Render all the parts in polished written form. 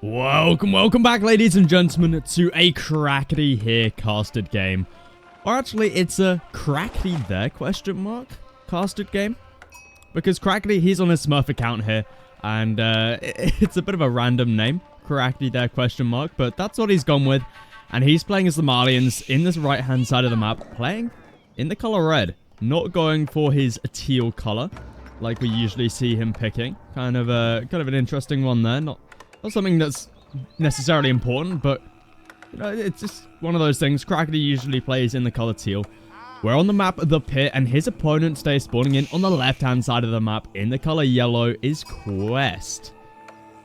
Welcome back, ladies and gentlemen, to a crackety here casted game. Or actually, it's a crackety there, question mark, casted game. Because crackety, he's on his Smurf account here, and it's a bit of a random name, crackety there, question mark, but that's what he's gone with. And he's playing as the Malians in this right-hand side of the map, playing in the color red, not going for his teal color, like we usually see him picking. Kind of an interesting one there, not something that's necessarily important, but you know, it's just one of those things. Crackety usually plays in the color teal. We're on the map of the pit, and his opponent stays spawning in on the left-hand side of the map in the color yellow is Quest.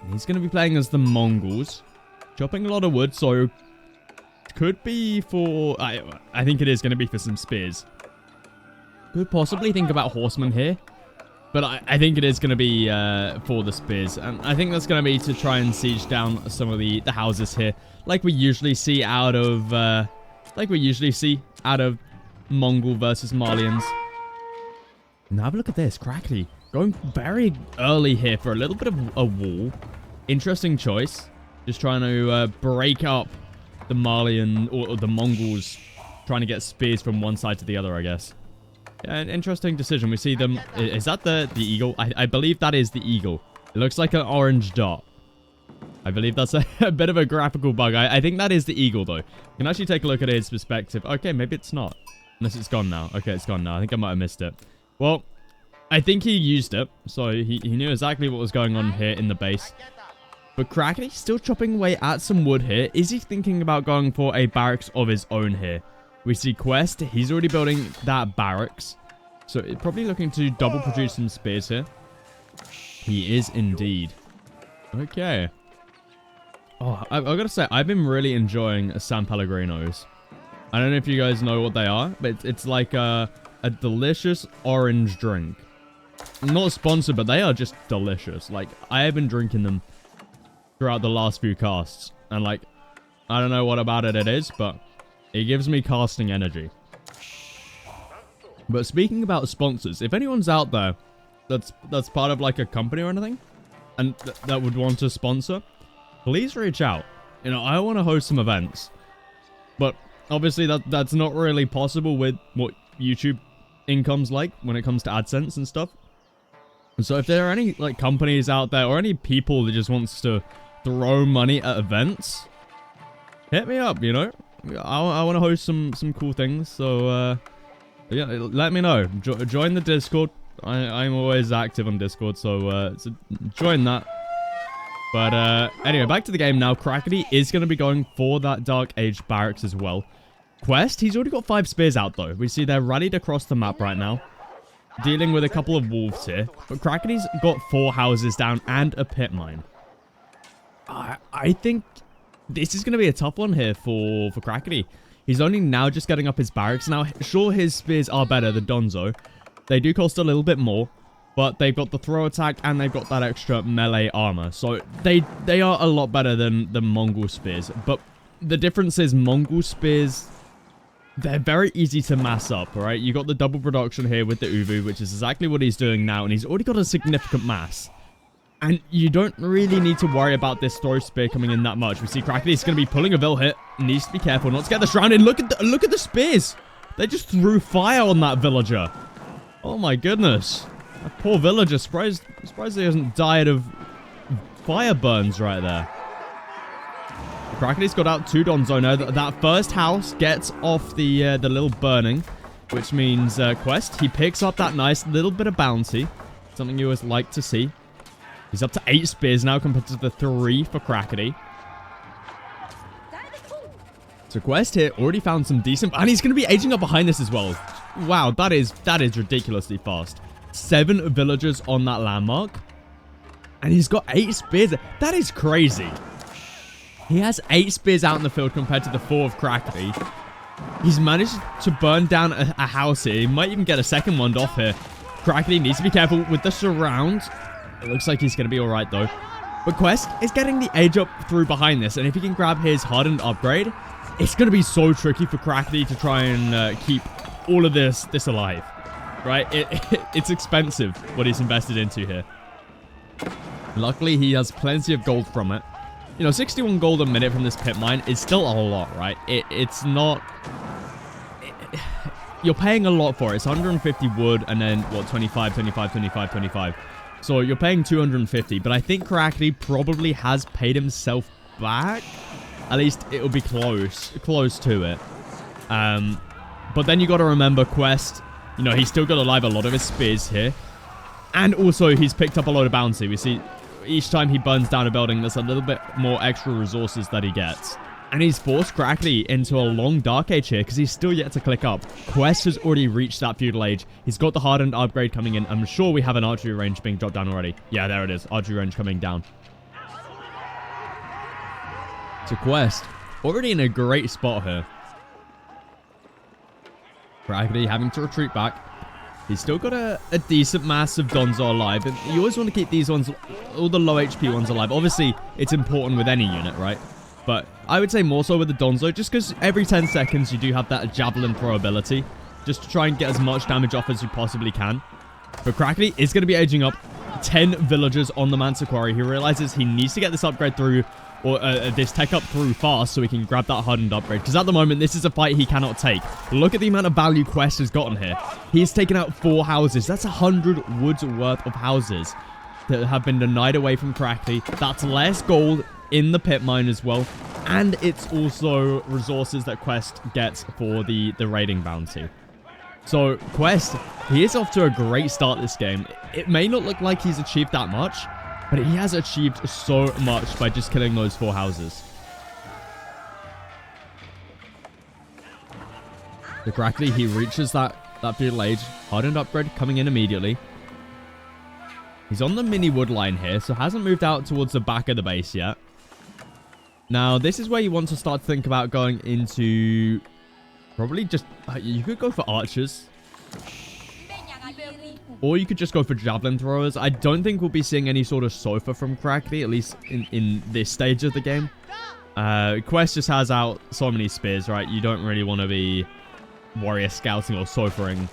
And he's going to be playing as the Mongols, chopping a lot of wood, so could be for, I think it is going to be for some spears. Could possibly think about horsemen here. But I think it is going to be for the spears. And I think that's going to be to try and siege down some of the houses here. Like we usually see out of Mongol versus Malians. Now have a look at this. Crackety going very early here for a little bit of a wall. Interesting choice. Just trying to break up the Malian or the Mongols. Trying to get spears from one side to the other, I guess. Yeah, an interesting decision. We see them. Is that the eagle? I believe that is the eagle. It looks like an orange dot. I believe that's a bit of a graphical bug. I think that is the eagle, though. You can actually take a look at his perspective. Okay, maybe it's not. Unless it's gone now. Okay, it's gone now. I think I might have missed it. Well, I think he used it. So he knew exactly what was going on here in the base. But Crackety still chopping away at some wood here. Is he thinking about going for a barracks of his own here? We see Quest, he's already building that barracks. So probably looking to double produce some spears here. He is indeed. Okay. Oh, I've got to say, I've been really enjoying San Pellegrinos. I don't know if you guys know what they are, but it's like a delicious orange drink. Not sponsored, but they are just delicious. Like, I have been drinking them throughout the last few casts. And like, I don't know what about it is, but it gives me casting energy. But speaking about sponsors, if anyone's out there that's part of like a company or anything, and that would want to sponsor, please reach out. You know, I want to host some events. But obviously that's not really possible with what YouTube income's like when it comes to AdSense and stuff. And so if there are any like companies out there or any people that just wants to throw money at events, hit me up, you know. I want to host some cool things, so yeah, let me know. Join the Discord. I'm always active on Discord, so join that. But anyway, back to the game now. Crackety is going to be going for that Dark Age barracks as well. Quest, he's already got 5 spears out though. We see they're rallied across the map right now, dealing with a couple of wolves here. But Crackety's got 4 houses down and a pit mine. I think this is going to be a tough one here for Crackety. He's only now just getting up his barracks. Now, sure, his spears are better than Drongo. They do cost a little bit more, but they've got the throw attack and they've got that extra melee armor. So they are a lot better than the Mongol spears. But the difference is Mongol spears, they're very easy to mass up, all right? You got the double production here with the Uvu, which is exactly what he's doing now. And he's already got a significant mass. And you don't really need to worry about this throw spear coming in that much. We see Crackety's going to be pulling a Vil hit. Needs to be careful not to get the surrounded. Look at the spears. They just threw fire on that villager. Oh my goodness. That poor villager. Surprised he hasn't died of fire burns right there. Crackety's got out 2 Drongo now. That first house gets off the little burning, which means Quest, he picks up that nice little bit of bounty. Something you always like to see. He's up to 8 spears now compared to the 3 for Crackety. So Quest here already found some decent... And he's going to be aging up behind this as well. Wow, that is ridiculously fast. 7 villagers on that landmark. And he's got 8 spears. That is crazy. He has 8 spears out in the field compared to the 4 of Crackety. He's managed to burn down a house here. He might even get a second one off here. Crackety needs to be careful with the surround. It looks like he's going to be alright though. But Quest is getting the age up through behind this. And if he can grab his hardened upgrade, it's going to be so tricky for Crackety to try and keep all of this alive. Right? It's expensive what he's invested into here. Luckily, he has plenty of gold from it. You know, 61 gold a minute from this pit mine is still a lot, right? It's not... You're paying a lot for it. It's 150 wood and then, what, 25, 25, 25, 25. So you're paying 250. But I think Crackly probably has paid himself back. At least it'll be close to it. But then you got to remember Quest, you know, he's still got alive a lot of his spears here. And also he's picked up a load of bounty. We see each time he burns down a building, there's a little bit more extra resources that he gets. And he's forced Crackly into a long Dark Age here because he's still yet to click up. Quest has already reached that Feudal Age. He's got the hardened upgrade coming in. I'm sure we have an archery range being dropped down already. Yeah, there it is. Archery range coming down. So Quest, already in a great spot here. Crackly having to retreat back. He's still got a decent mass of Donzo alive. And you always want to keep these ones, all the low HP ones alive. Obviously, it's important with any unit, right? But I would say more so with the Donzo, just because every 10 seconds you do have that javelin throw ability, just to try and get as much damage off as you possibly can. But Crackly is going to be aging up 10 villagers on the Mansa Quarry. He realizes he needs to get this upgrade through, or this tech up through fast so he can grab that hardened upgrade. Because at the moment, this is a fight he cannot take. Look at the amount of value Quest has gotten here. He's taken out 4 houses. That's 100 woods worth of houses that have been denied away from Crackly. That's less gold in the pit mine as well. And it's also resources that Quest gets for the raiding bounty. So Quest, he is off to a great start this game. It may not look like he's achieved that much, but he has achieved so much by just killing those 4 houses. So Crackly, he reaches that Feudal Age. Hardened upgrade coming in immediately. He's on the mini wood line here, so hasn't moved out towards the back of the base yet. Now, this is where you want to start to think about going into... Probably just... you could go for archers. Or you could just go for javelin throwers. I don't think we'll be seeing any sort of sofa from Crackly, at least in this stage of the game. Quest just has out so many spears, right? You don't really want to be warrior scouting or sofaing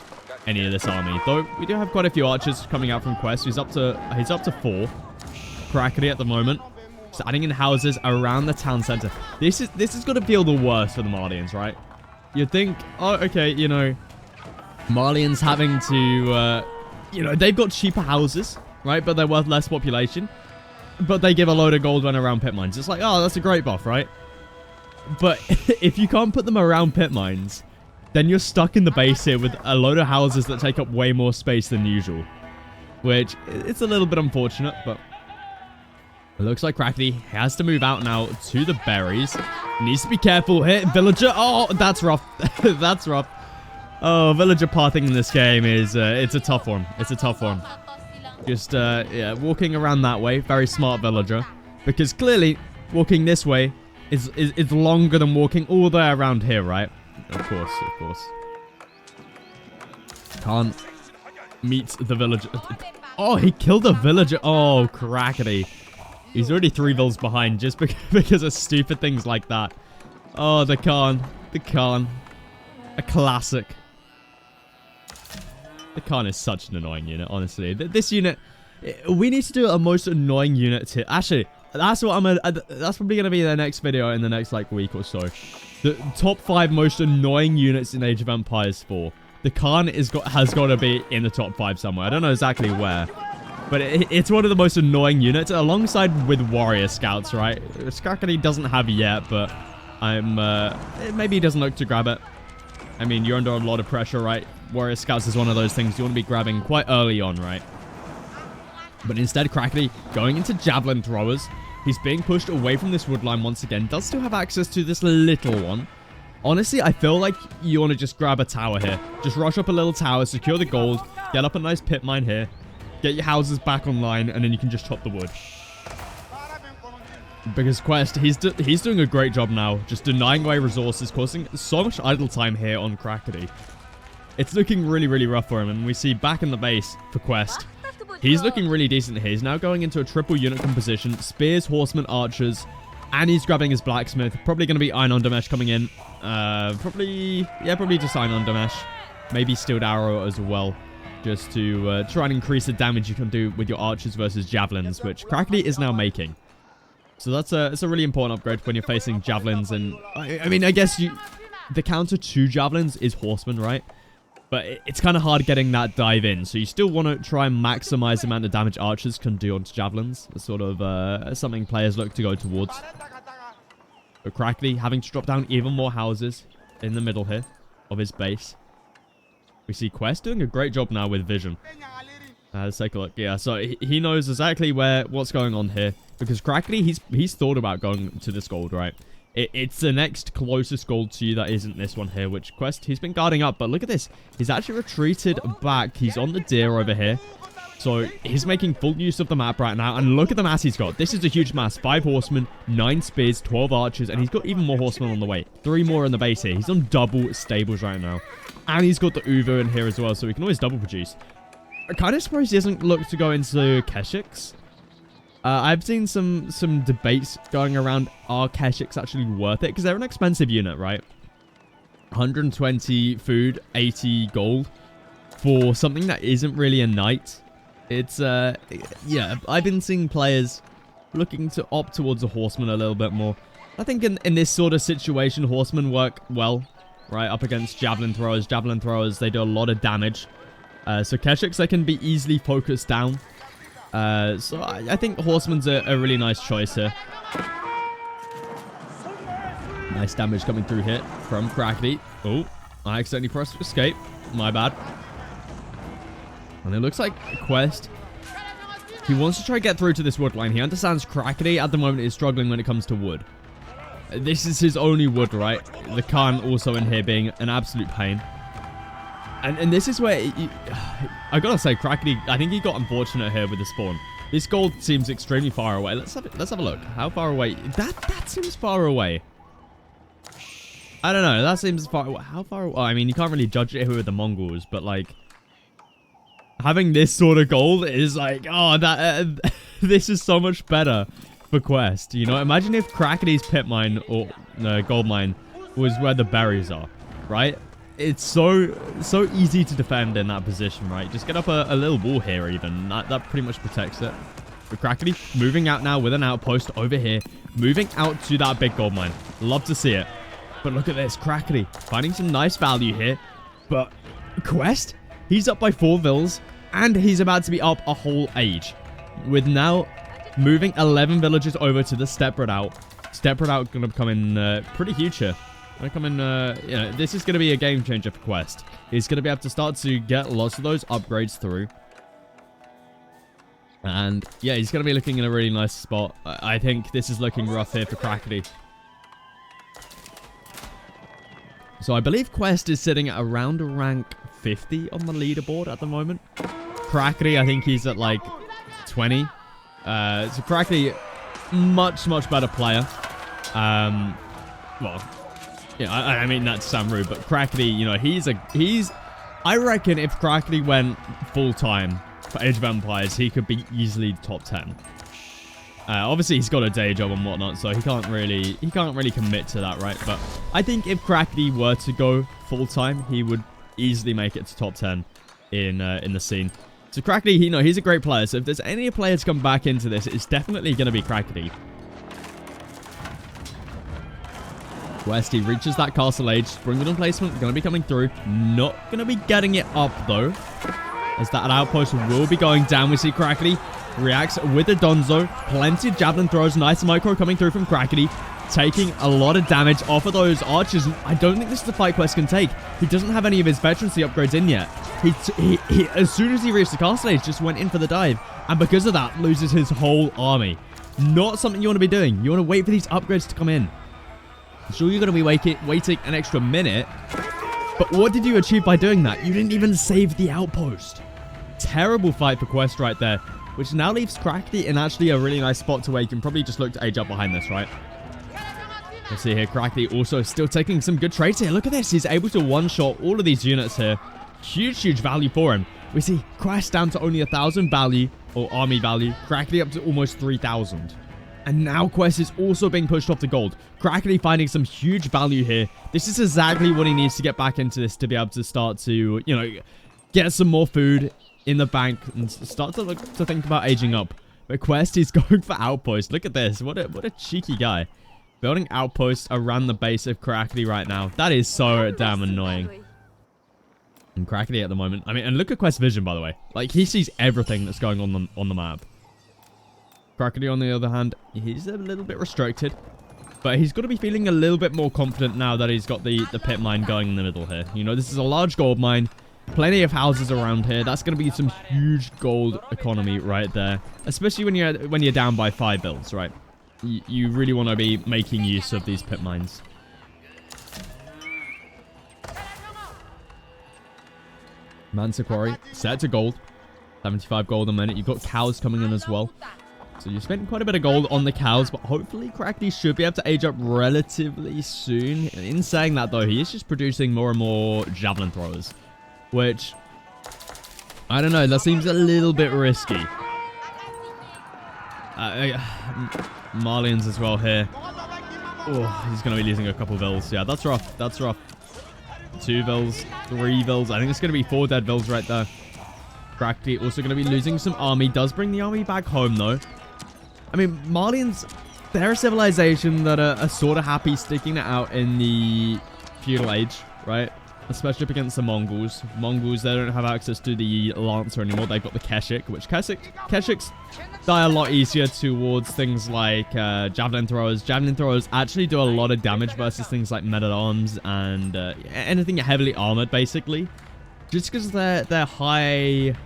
any of this army. Though, we do have quite a few archers coming out from Quest. He's up to 4. Crackly at the moment. Just adding in houses around the town center. This is going to feel the worst for the Malians, right? You'd think, oh, okay, you know, Malians having to, you know, they've got cheaper houses, right? But they're worth less population. But they give a load of gold when around pit mines. It's like, oh, that's a great buff, right? But if you can't put them around pit mines, then you're stuck in the base here with a load of houses that take up way more space than usual. Which, it's a little bit unfortunate, but... It looks like Crackly has to move out now to the berries. Needs to be careful here. Villager. Oh, that's rough. That's rough. Oh, villager pathing in this game is, it's a tough one. It's a tough one. Just, yeah, walking around that way. Very smart villager. Because clearly, walking this way is longer than walking all the way around here, right? Of course, of course. Can't meet the villager. Oh, he killed a villager. Oh, Crackly. He's already 3 vills behind just because of stupid things like that. Oh, the Khan. The Khan. A classic. The Khan is such an annoying unit, honestly. This unit... We need to do a most annoying unit here. Actually, that's what that's probably going to be the next video in the next, like, week or so. The top 5 most annoying units in Age of Empires 4. The Khan has got to be in the top 5 somewhere. I don't know exactly where. But it's one of the most annoying units, alongside with warrior scouts, right? Crackly doesn't have yet, but maybe he doesn't look to grab it. I mean, you're under a lot of pressure, right? Warrior scouts is one of those things you want to be grabbing quite early on, right? But instead, Crackly going into javelin throwers. He's being pushed away from this wood line once again. Does still have access to this little one. Honestly, I feel like you want to just grab a tower here. Just rush up a little tower, secure the gold, get up a nice pit mine here. Get your houses back online, and then you can just chop the wood. Because Quest, he's doing a great job now, just denying away resources, causing so much idle time here on Crackly. It's looking really, really rough for him, and we see back in the base for Quest. He's looking really decent here. He's now going into a triple unit composition, spears, horsemen, archers, and he's grabbing his blacksmith. Probably going to be Iron Undermesh coming in. Probably just Iron Undermesh. Maybe Steeled Arrow as well. Just to try and increase the damage you can do with your archers versus javelins, which Crackly is now making. So it's a really important upgrade when you're facing javelins. And I mean, I guess the counter to javelins is horsemen, right? But it's kind of hard getting that dive in. So you still want to try and maximize the amount of damage archers can do onto javelins. It's sort of something players look to go towards. But Crackly having to drop down even more houses in the middle here of his base. We see Quest doing a great job now with vision. Let's take a look. Yeah, so he knows exactly what's going on here. Because Crackly, he's thought about going to this gold, right? It's the next closest gold to you that isn't this one here, which Quest, he's been guarding up. But look at this. He's actually retreated back. He's on the deer over here. So he's making full use of the map right now. And look at the mass he's got. This is a huge mass. 5 horsemen, 9 spears, 12 archers. And he's got even more horsemen on the way. 3 more in the base here. He's on double stables right now. And he's got the Uvo in here as well. So he can always double produce. I'm kind of surprised he doesn't look to go into Keshiks. I've seen some debates going around, are Keshiks actually worth it? Because they're an expensive unit, right? 120 food, 80 gold for something that isn't really a knight. It's, yeah, I've been seeing players looking to opt towards a horseman a little bit more. I think in this sort of situation, horsemen work well, right, up against javelin throwers. Javelin throwers, they do a lot of damage. So Keshiks, they can be easily focused down. So I think horseman's a really nice choice here. Nice damage coming through here from Crackly. Oh, I accidentally pressed escape. My bad. And it looks like Quest, he wants to try to get through to this wood line. He understands Crackly at the moment is struggling when it comes to wood. This is his only wood, right? The Khan also in here being an absolute pain. And this is where I gotta say, Crackly, I think he got unfortunate here with the spawn. This gold seems extremely far away. Let's have a look. How far away? That seems far away. I don't know. That seems far away. How far away? I mean, you can't really judge it here with the Mongols, but like having this sort of gold is like, oh, that this is so much better for Quest. You know, imagine if Crackly's pit mine or gold mine was where the berries are, right? It's so easy to defend in that position, right? Just get up a little wall here even. That pretty much protects it. But Crackly moving out now with an outpost over here. Moving out to that big gold mine. Love to see it. But look at this. Crackly finding some nice value here. But Quest, he's up by 4 villas. And he's about to be up a whole age. With now moving 11 villages over to the Steppe Redoubt. Steppe Redoubt going to come in pretty huge here. This is going to be a game changer for Quest. He's going to be able to start to get lots of those upgrades through. And yeah, he's going to be looking in a really nice spot. I think this is looking rough here for Crackly. So I believe Quest is sitting at around rank 50 on the leaderboard at the moment. Crackly, I think he's at like 20. So Crackly, much better player. Well, yeah, I mean, not to sound rude, but Crackly, you know, I reckon if Crackly went full-time for Age of Empires, he could be easily top 10. Obviously, he's got a day job and whatnot, so he can't really commit to that, right? But I think if Crackly were to go full-time, he would easily make it to top 10 in the scene. So Crackly, you know, he's a great player. So if there's any player to come back into this, it's definitely going to be Crackly. Quest, he reaches that castle age. Spring Wooden placement going to be coming through. Not going to be getting it up, though. As that outpost will be going down. We see Crackly reacts with the Donzo. Plenty of javelin throws. Nice micro coming through from Crackly. Taking a lot of damage off of those archers. I don't think this is the fight Quest can take. He doesn't have any of his veterancy upgrades in yet. He as soon as he reached the castle age, just went in for the dive. And because of that, loses his whole army. Not something you want to be doing. You want to wait for these upgrades to come in. Sure, you're going to be waiting an extra minute. But what did you achieve by doing that? You didn't even save the outpost. Terrible fight for Quest right there. Which now leaves Crackly in actually a really nice spot to where you can probably just look to age up behind this, right? Let's see here. Crackly also still taking some good trades here. Look at this. He's able to one-shot all of these units here. Huge value for him. We see Quest down to only 1,000 value or army value. Crackly up to almost 3,000. And now Quest is also being pushed off the gold. Crackly finding some huge value here. This is exactly what he needs to get back into this to be able to start to, you know, get some more food in the bank and start to look to think about aging up. But Quest, he's going for outpost. Look at this. What a cheeky guy. Building outposts around the base of Crackety right now. That is so damn annoying. And Crackety at the moment. I mean, and look at Quest's vision, by the way. Like, he sees everything that's going on the map. Crackety, on the other hand, he's a little bit restricted. But he's got to be feeling a little bit more confident now that he's got the pit mine going in the middle here. You know, this is a large gold mine. Plenty of houses around here. That's going to be some huge gold economy right there. Especially when you're down by 5 builds, right? You really want to be making use of these pit mines. Mansa Quarry, set to gold. 75 gold a minute. You've got cows coming in as well. So you're spending quite a bit of gold on the cows, but hopefully Crackety should be able to age up relatively soon. In saying that, though, he is just producing more and more javelin throwers. Which, I don't know, that seems a little bit risky. Malians as well here. Oh, he's going to be losing a couple vills. Yeah, that's rough. That's rough. 2 vills, 3 vills. I think it's going to be 4 dead vills right there. Crackety also going to be losing some army. Does bring the army back home, though. I mean, Malians, they're a civilization that are sort of happy sticking it out in the feudal age, right? Especially up against the Mongols. Mongols, they don't have access to the Lancer anymore. They've got the Keshik, which Keshiks die a lot easier towards things like javelin throwers. Javelin throwers actually do a lot of damage versus things like men-at-arms and anything heavily armored, basically. Just because they're high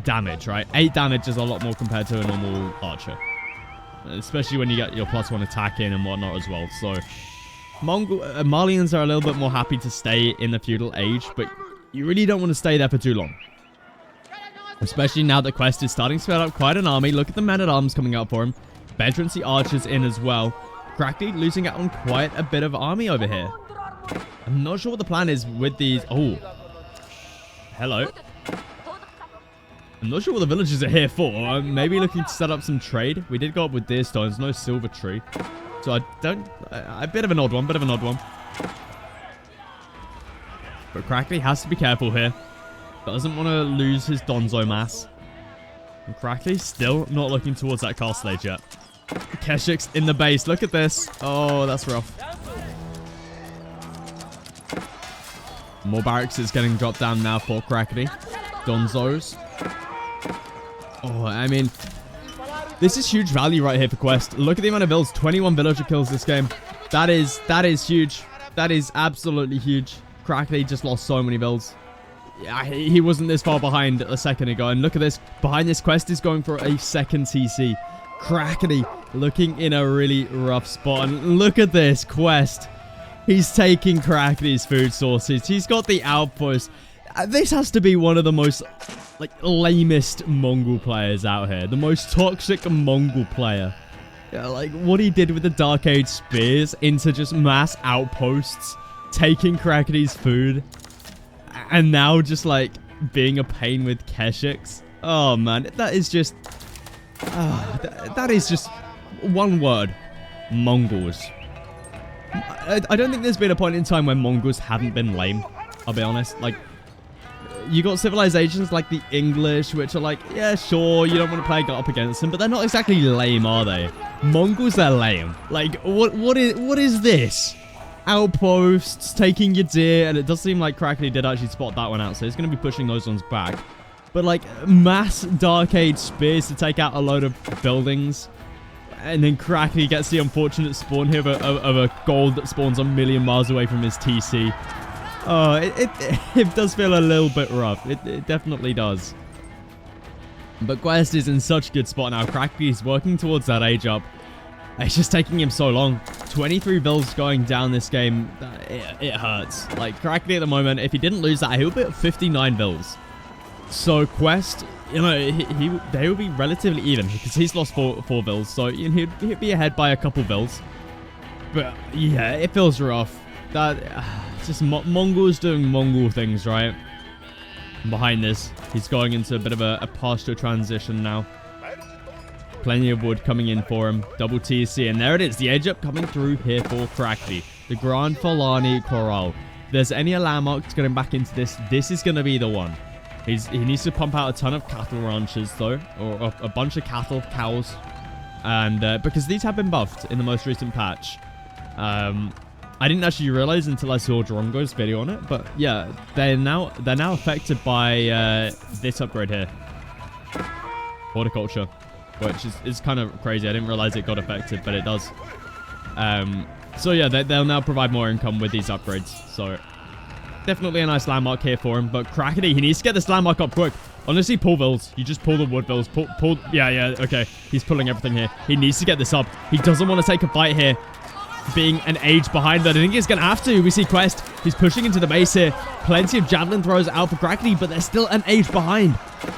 damage, right? 8 damage is a lot more compared to a normal archer. Especially when you get your +1 attack in and whatnot as well. So Malians are a little bit more happy to stay in the feudal age, but you really don't want to stay there for too long. Especially now that Quest is starting to fill out quite an army. Look at the men-at-arms coming out for him. Veterancy archers in as well. Crackety losing out on quite a bit of army over here. I'm not sure what the plan is with these. Oh. Hello. I'm not sure what the villagers are here for. Maybe looking to set up some trade. We did go up with deer stones. No silver tree. So a bit of an odd one, But Crackety has to be careful here. Doesn't want to lose his Donzo mass. And Crackley's still not looking towards that castle age yet. Keshik's in the base. Look at this. Oh, that's rough. More barracks is getting dropped down now for Crackety. Donzos. Oh, I mean, this is huge value right here for Quest. Look at the amount of vills. 21 villager kills this game. That is huge. That is absolutely huge. Crackety just lost so many vills. Yeah, he wasn't this far behind a second ago. And look at this. Behind this, Quest is going for a second TC. Crackety looking in a really rough spot. And look at this, Quest. He's taking Crackety's food sources. He's got the outpost. This has to be one of the most, like, lamest Mongol players out here. The most toxic Mongol player. Yeah, like, what he did with the Dark Age spears into just mass outposts. Taking Crackety's food. And now just, like, being a pain with Keshiks. Oh, man. That is just... that is just one word. Mongols. I don't think there's been a point in time when Mongols haven't been lame. I'll be honest. Like, you got civilizations like the English, which are like, yeah, sure, you don't want to play up against them, but they're not exactly lame, are they? Mongols, they're lame. Like, what is this? Outposts, taking your deer, and it does seem like Crackety did actually spot that one out, so he's going to be pushing those ones back. But, like, mass Dark Age spears to take out a load of buildings. And then Crackety gets the unfortunate spawn here of a gold that spawns a million miles away from his TC. Oh, it does feel a little bit rough. It definitely does. But Quest is in such a good spot now. Crackety's working towards that age up. It's just taking him so long. 23 vills going down this game. It hurts. Like, Crackety at the moment, if he didn't lose that, he'll be at 59 vills. So Quest, you know, they will be relatively even because he's lost four vills. So you know, he'd be ahead by a couple vills. But yeah, it feels rough. That just Mongols doing Mongol things, right? And behind this, he's going into a bit of a pasture transition now. Plenty of wood coming in for him. Double TC, and there it is. The edge up coming through here for Crackety. The Grand Falani Corral. If there's any landmarks getting back into this, this is going to be the one. He needs to pump out a ton of cattle ranches, though. Or a bunch of cattle, cows. And because these have been buffed in the most recent patch. I didn't actually realize until I saw Drongo's video on it. But yeah, they're now affected by this upgrade here. Horticulture. Which is kind of crazy. I didn't realize it got affected, but it does. So yeah, they'll now provide more income with these upgrades. So definitely a nice landmark here for him. But Crackety, he needs to get this landmark up quick. Honestly, pull vills. You just pull the wood vills. Pull. Yeah, okay. He's pulling everything here. He needs to get this up. He doesn't want to take a fight here. Being an age behind that. I think he's going to have to. We see Quest. He's pushing into the base here. Plenty of javelin throws out for Crackety, but they're still an age behind.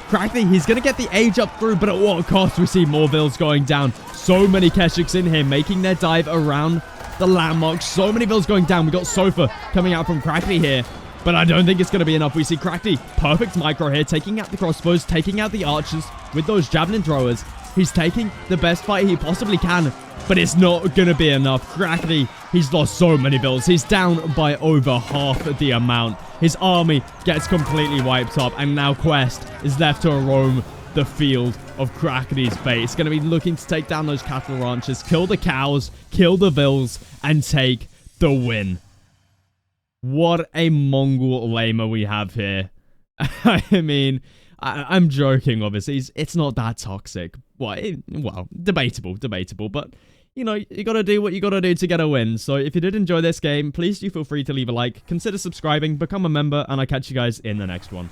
Crackety, he's going to get the age up through, but at what cost? We see more vills going down. So many Keshiks in here making their dive around the landmark. So many vills going down. We got Sofa coming out from Crackety here, but I don't think it's going to be enough. We see Crackety, perfect micro here, taking out the crossbows, taking out the archers with those javelin throwers. He's taking the best fight he possibly can, but it's not going to be enough. Crackety, he's lost so many vills. He's down by over half the amount. His army gets completely wiped up, and now Quest is left to roam the field of Crackety's base. Going to be looking to take down those cattle ranches, kill the cows, kill the vills, and take the win. What a Mongol lamer we have here. I mean, I'm joking, obviously. It's not that toxic. Well, debatable, but, you know, you gotta do what you gotta do to get a win. So if you did enjoy this game, please do feel free to leave a like, consider subscribing, become a member, and I'll catch you guys in the next one.